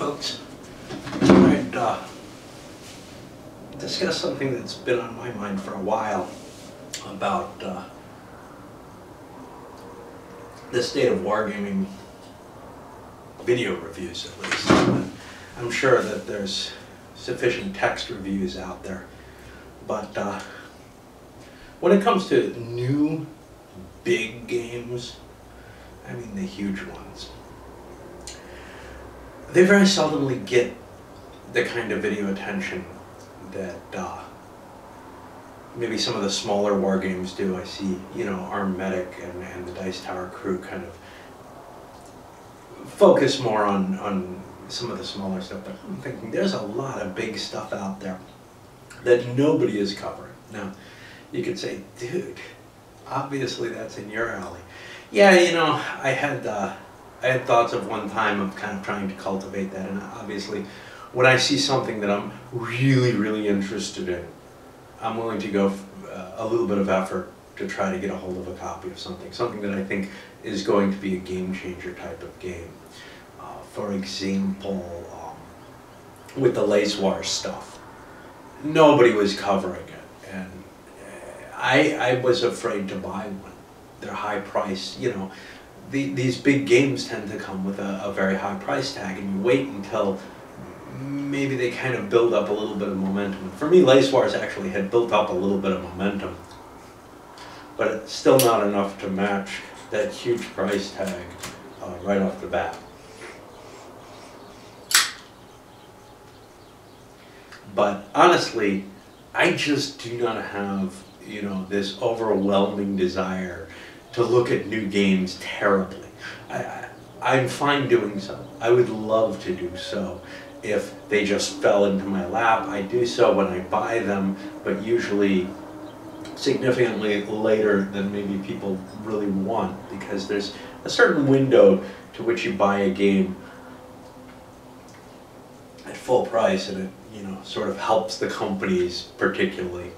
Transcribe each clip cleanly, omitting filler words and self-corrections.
folks. I'd discuss something that's been on my mind for a while about the state of wargaming video reviews, at least. I'm sure that there's sufficient text reviews out there, but when it comes to new big games, I mean the huge ones, they very seldomly get the kind of video attention that maybe some of the smaller war games do. I see, you know, Armed Medic and the Dice Tower crew kind of focus more on some of the smaller stuff, but I'm thinking there's a lot of big stuff out there that nobody is covering. Now, you could say, dude, obviously that's in your alley. Yeah, you know, I had thoughts of one time of kind of trying to cultivate that, and obviously when I see something that I'm really interested in, I'm willing to go a little bit of effort to try to get a hold of a copy of something that I think is going to be a game changer type of game. For example, with the Lace Wars stuff, nobody was covering it, and I was afraid to buy one. They're high priced, you know. These big games tend to come with a very high price tag, and you wait until maybe they kind of build up a little bit of momentum. For me, Lace Wars actually had built up a little bit of momentum, but it's still not enough to match that huge price tag right off the bat. But honestly, I just do not have, you know, this overwhelming desire to look at new games terribly. I'm fine doing so. I would love to do so. If they just fell into my lap, I do so when I buy them, but usually significantly later than maybe people really want, because there's a certain window to which you buy a game at full price, and it, you know, sort of helps the companies particularly.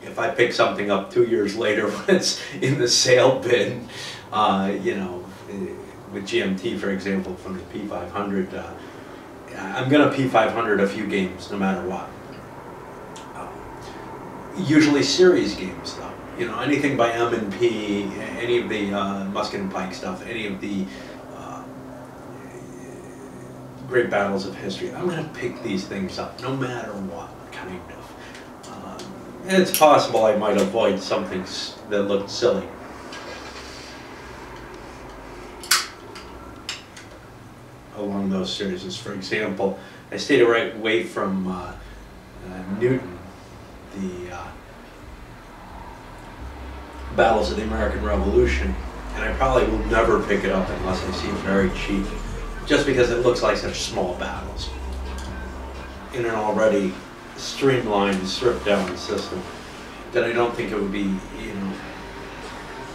If I pick something up 2 years later when it's in the sale bin, you know, with GMT, for example, from the P500, I'm going to P500 a few games no matter what. Usually series games, though. You know, anything by M&P, any of the Musket and Pike stuff, any of the Great Battles of History. I'm going to pick these things up no matter what, kind of. And it's possible I might avoid something that looked silly. Along those series. For example, I stayed away from Newton, the Battles of the American Revolution, and I probably will never pick it up unless I see it very cheap, just because it looks like such small battles in an already streamlined, stripped down system that I don't think it would be, you know,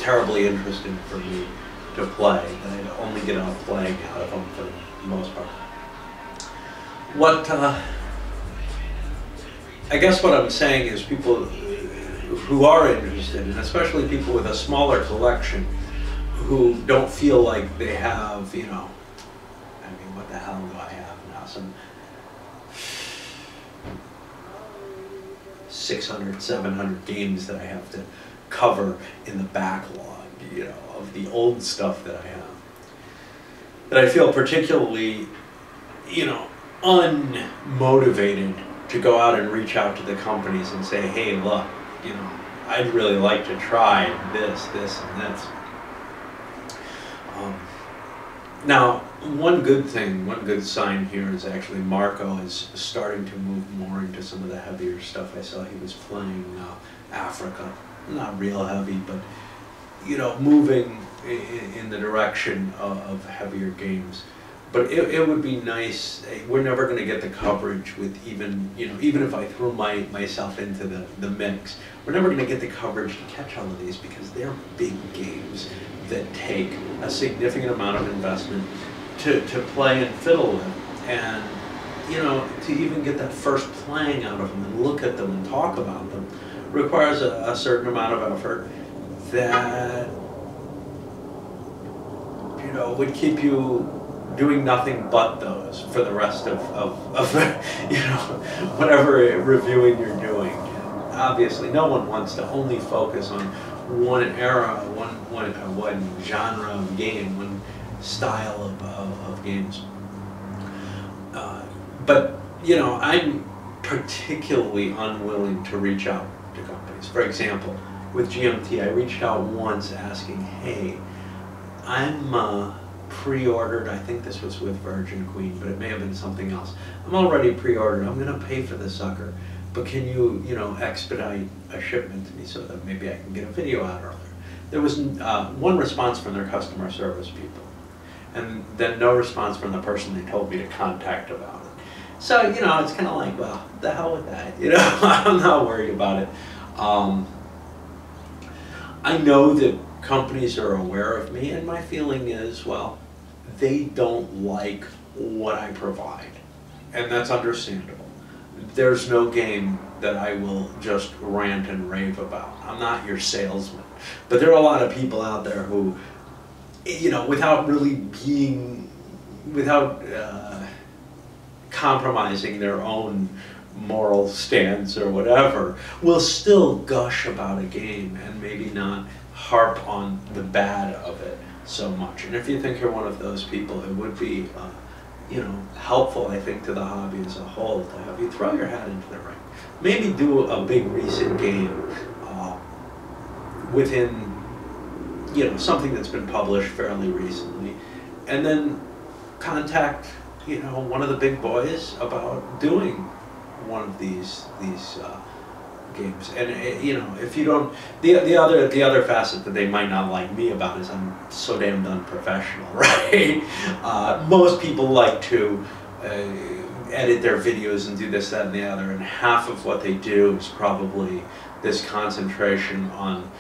terribly interesting for me to play. That I'd only get a flag out of them for the most part. What I guess what I'm saying is people who are interested, and especially people with a smaller collection, who don't feel like they have, you know, I mean, what the hell do I have now? Some 600, 700 games that I have to cover in the backlog, you know, of the old stuff that I have. That I feel particularly, you know, unmotivated to go out and reach out to the companies and say, hey, look, you know, I'd really like to try this, and this. Now, one good thing, one good sign here is actually Marco is starting to move more into some of the heavier stuff. I saw he was playing Africa, not real heavy, but, you know, moving in the direction of heavier games. But it would be nice. We're never going to get the coverage with even, you know, even if I threw myself into the mix, we're never going to get the coverage to catch all of these, because they're big games that take a significant amount of investment to play and fiddle with. And, you know, to even get that first playing out of them and look at them and talk about them requires a certain amount of effort that, you know, would keep you doing nothing but those for the rest of you know, whatever reviewing you're doing. And obviously, no one wants to only focus on one era, one genre of game, one style of games. But you know, I'm particularly unwilling to reach out to companies. For example, with GMT, I reached out once asking, hey, I'm pre-ordered, I think this was with Virgin Queen, but it may have been something else. I'm already pre-ordered, I'm gonna pay for this sucker, but can you, you know, expedite a shipment to me so that maybe I can get a video out earlier? There was one response from their customer service people, and then no response from the person they told me to contact about it. So, you know, it's kind of like, well, the hell with that, you know, I'm not worried about it. I know that companies are aware of me, and my feeling is, well, they don't like what I provide, and that's understandable. There's no game that I will just rant and rave about. I'm not your salesman. But there are a lot of people out there who, you know, without really being, without compromising their own moral stance or whatever, will still gush about a game and maybe not harp on the bad of it so much. And if you think you're one of those people, it would be you know, helpful, I think, to the hobby as a whole to have you throw your hat into the ring. Maybe do a big recent game within, you know, something that's been published fairly recently, and then contact, you know, one of the big boys about doing one of these games. And you know, if you don't, the other facet that they might not like me about is I'm so damned unprofessional, right? Most people like to edit their videos and do this, that, and the other, and half of what they do is probably this concentration on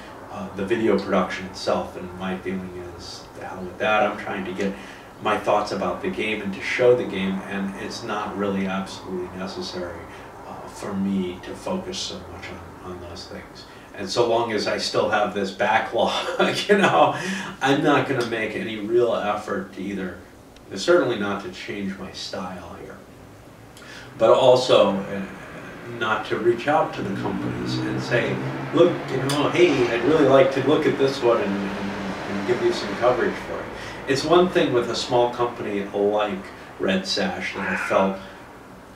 the video production itself. And my feeling is, the hell with that, I'm trying to get my thoughts about the game and to show the game, and it's not really absolutely necessary for me to focus so much on those things. And so long as I still have this backlog, you know, I'm not going to make any real effort to either, certainly not to change my style here, but also not to reach out to the companies and say, look, you know, hey, I'd really like to look at this one and give you some coverage for it. It's one thing with a small company like Red Sash that I felt,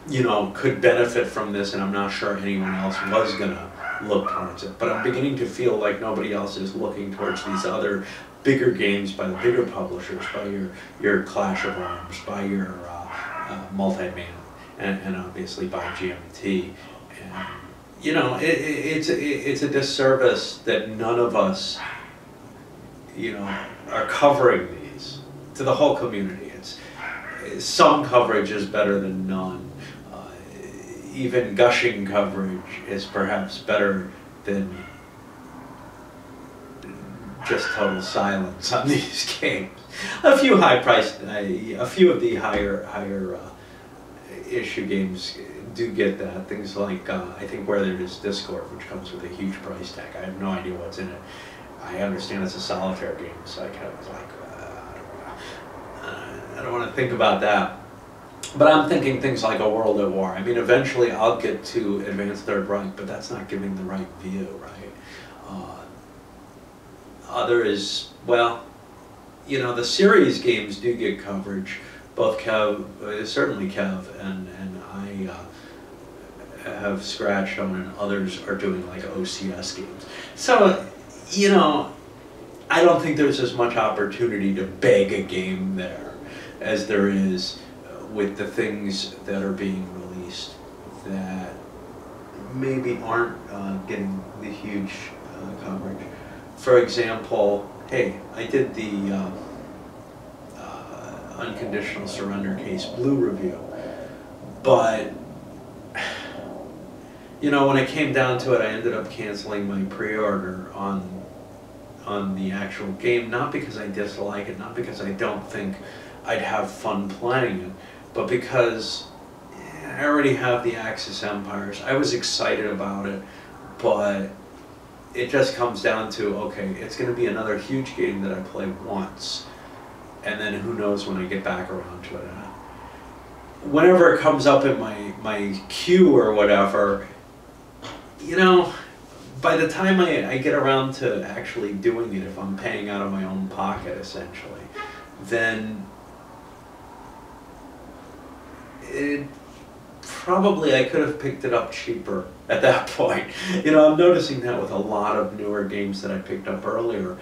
you know, could benefit from this, and I'm not sure anyone else was gonna look towards it. But I'm beginning to feel like nobody else is looking towards these other bigger games by the bigger publishers, by your Clash of Arms, by your Multi-Man, and obviously by GMT. And, you know, it's a disservice that none of us, you know, are covering these to the whole community. Some coverage is better than none. Even gushing coverage is perhaps better than just total silence on these games. A few high-priced, a few of the higher issue games do get that. Things like I think Where There Is Discord, which comes with a huge price tag. I have no idea what's in it. I understand it's a solitaire game, so I kind of was like, I don't want to think about that. But I'm thinking things like A World at War. I mean, eventually I'll get to Advanced Third Reich, but that's not giving the right view, right? Other is, well, you know, the series games do get coverage. Both Kev, certainly Kev, and I have scratched on, and others are doing like OCS games. So, you know, I don't think there's as much opportunity to beg a game there as there is with the things that are being released that maybe aren't getting the huge coverage. For example, hey, I did the Unconditional Surrender Case Blue review, but you know, when it came down to it, I ended up canceling my pre-order on the actual game, not because I dislike it, not because I don't think I'd have fun playing it, but because I already have the Axis Empires. I was excited about it, but it just comes down to, okay, it's going to be another huge game that I play once, and then who knows when I get back around to it. Whenever it comes up in my queue or whatever, you know, by the time I get around to actually doing it, if I'm paying out of my own pocket essentially, then probably I could have picked it up cheaper at that point. You know, I'm noticing that with a lot of newer games that I picked up earlier,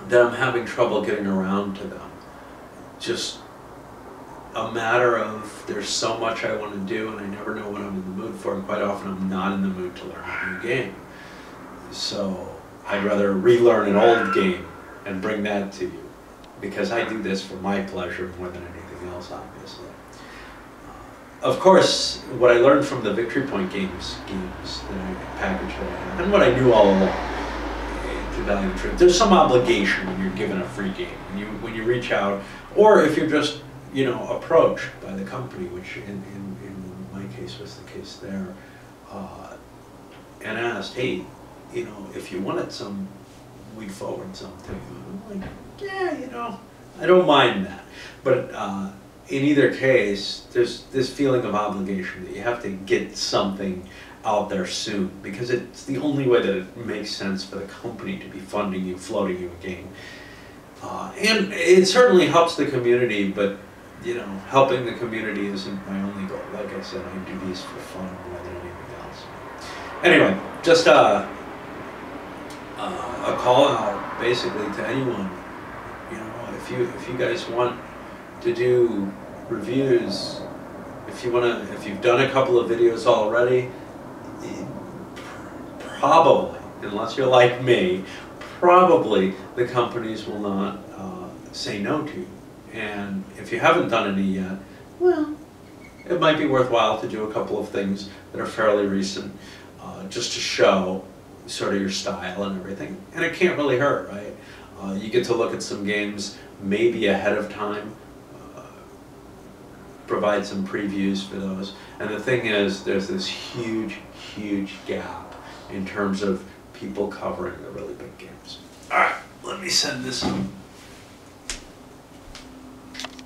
that I'm having trouble getting around to them. Just a matter of there's so much I want to do and I never know what I'm in the mood for, and quite often I'm not in the mood to learn a new game. So I'd rather relearn an old game and bring that to you, because I do this for my pleasure more than anything else, obviously. Of course, what I learned from the Victory Point games that I packaged that I have, and what I knew all along, to value the truth, there's some obligation when you're given a free game. When you reach out, or if you're just, you know, approached by the company, which in my case was the case there, and asked, hey, you know, if you wanted some, we'd forward something. I'm like, yeah, you know, I don't mind that. But in either case, there's this feeling of obligation that you have to get something out there soon, because it's the only way that it makes sense for the company to be funding you, floating you a game. And it certainly helps the community, but you know, helping the community isn't my only goal. Like I said, I do these for fun more than anything else. Anyway, just a call out basically to anyone. You know, if you guys want to do reviews, if you've done a couple of videos already, probably, unless you're like me, probably the companies will not say no to you. And if you haven't done any yet, well, it might be worthwhile to do a couple of things that are fairly recent, just to show sort of your style and everything. And it can't really hurt, right? You get to look at some games maybe ahead of time, provide some previews for those. And the thing is, there's this huge, huge gap in terms of people covering the really big games. All right, let me send this